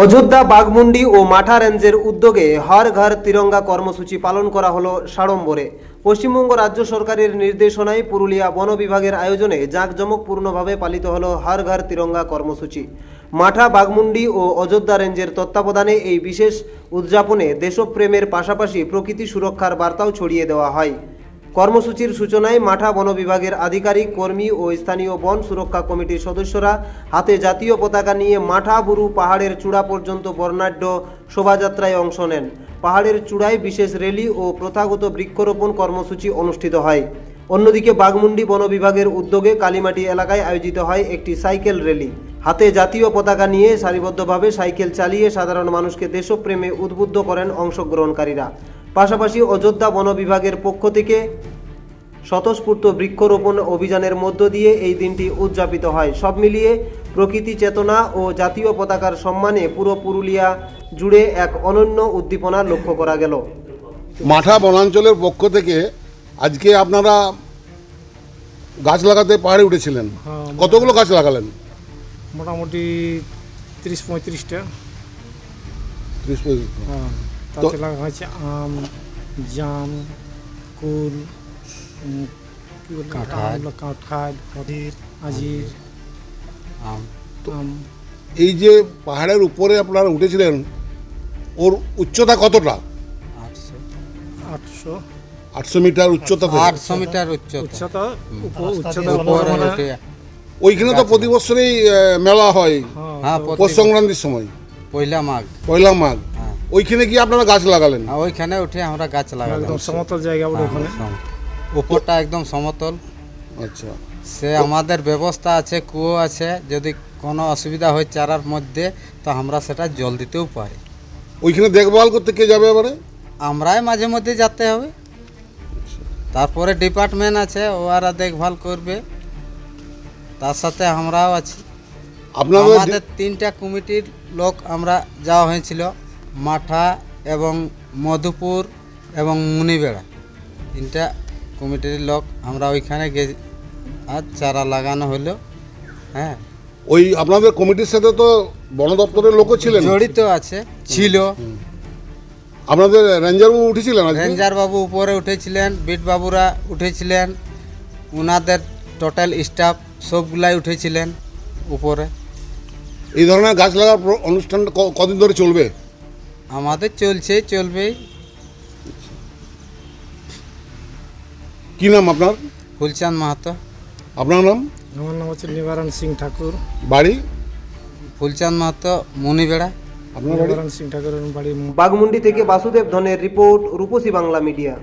অযোধ্যা বাঘমুন্ডি ও মাঠা রেঞ্জের উদ্যোগে হর ঘর তিরঙ্গা কর্মসূচি পালন করা হলো সাড়ম্বরে। পশ্চিমবঙ্গ রাজ্য সরকারের নির্দেশনায় পুরুলিয়া বন বিভাগের আয়োজনে জাঁকজমকপূর্ণভাবে পালিত হলো হর ঘর তিরঙ্গা কর্মসূচি। মাঠা বাঘমুন্ডি ও অযোধ্যা রেঞ্জের তত্ত্বাবধানে এই বিশেষ উদযাপনে দেশপ্রেমের পাশাপাশি প্রকৃতি সুরক্ষার বার্তাও ছড়িয়ে দেওয়া হয়। কর্মসূচির সূচনায় মাঠা বন বিভাগের আধিকারিক, কর্মী ও স্থানীয় বন সুরক্ষা কমিটির সদস্যরা হাতে জাতীয় পতাকা নিয়ে মাঠা বুরু পাহাড়ের চূড়া পর্যন্ত বর্ণাঢ্য শোভাযাত্রায় অংশ নেন। পাহাড়ের চূড়ায় বিশেষ র্যালি ও প্রথাগত বৃক্ষরোপণ কর্মসূচি অনুষ্ঠিত হয়। অন্যদিকে বাঘমুন্ডি বন বিভাগের উদ্যোগে কালীমাটি এলাকায় আয়োজিত হয় একটি সাইকেল র্যালি। হাতে জাতীয় পতাকা নিয়ে সারিবদ্ধভাবে সাইকেল চালিয়ে সাধারণ মানুষকে দেশপ্রেমে উদ্বুদ্ধ করেন অংশগ্রহণকারীরা। পাশাপাশি অযোধ্যা বন বিভাগের পক্ষ থেকে স্বতঃস্ফূর্ত বৃক্ষরোপণ অভিযানের মধ্য দিয়ে এই দিনটি উদযাপিত হয়। সব মিলিয়ে প্রকৃতি চেতনা ও জাতীয় পতাকার সম্মানে পুরো পুরুলিয়া জুড়ে এক অনন্য উদ্দীপনা লক্ষ্য করা গেল। মাঠা বনাঞ্চলের পক্ষ থেকে আজকে আপনারা গাছ লাগাতে পাহাড়ে উঠেছিলেন। কতগুলো গাছ লাগালেন? মোটামুটি 30-35টা। 30-35। হ্যাঁ, তাতে লাগা হয়েছে আম, জাম, কুল, কাঁঠাল, আজির, আম। এই যে পাহাড়ের উপরে আপনারা উঠেছিলেন, ওর উচ্চতা কতটা? 800 মিটার উচ্চতা। 800 মিটার উচ্চতা। ওইখানে তো প্রতি বছরই মেলা হয়, হ্যাঁ, পৌষ সংক্রান্তির সময়, পয়লা মাঘ। ওইখানে কি আপনারা গাছ লাগালেন? ওইখানে উঠে আমরা গাছ লাগালাম। একদম সমতল জায়গা বলে ওখানে। উপরটা একদম সমতল। আচ্ছা, সে আমাদের ব্যবস্থা আছে, কুয়ো আছে, যদি কোনো অসুবিধা হয় চারার মধ্যে তো আমরা সেটা জল দিতেও পারি। ওইখানে দেখভাল করতে কে যাবে এবারে? আমরাই মাঝে মধ্যে যেতে হবে। তারপরে ডিপার্টমেন্ট আছে, ওরা দেখভাল করবে, তার সাথে আমরাও আছি। আমাদের 3টা কমিটির লোক আমরা যাওয়া হয়েছিল, মাঠা এবং মধুপুর এবং মুনিবেড়া, 3টা কমিটির লোক আমরা ওইখানে গিয়ে আর চারা লাগানো হলো। হ্যাঁ, ওই আপনাদের কমিটির সাথে তো বন দপ্তরের লোকও ছিলেন, জড়িত ছিল। আপনাদের রেঞ্জার বাবু উঠেছিলেন? রেঞ্জার বাবু উপরে উঠেছিলেন, বিট বাবুরা উঠেছিলেন, ওনাদের টোটাল স্টাফ সবগুলাই উঠেছিলেন উপরে। এই ধরনের গাছ লাগার অনুষ্ঠান কদিন ধরে চলবে? আমাদের চলবেই। কি নাম আপনার? ফুলচাঁদ মাহাতো। আপনার নাম? আমার নাম হচ্ছে নিবারণ সিং ঠাকুর। বাড়ি? ফুলচাঁদ মাহাতো, মুনিবেড়া। আপনার বাড়ি? নিবারণ সিং ঠাকুরের বাড়ি। বাঘমুন্ডি থেকে বাসুদেব ধনের রিপোর্ট, রূপসী বাংলা মিডিয়া।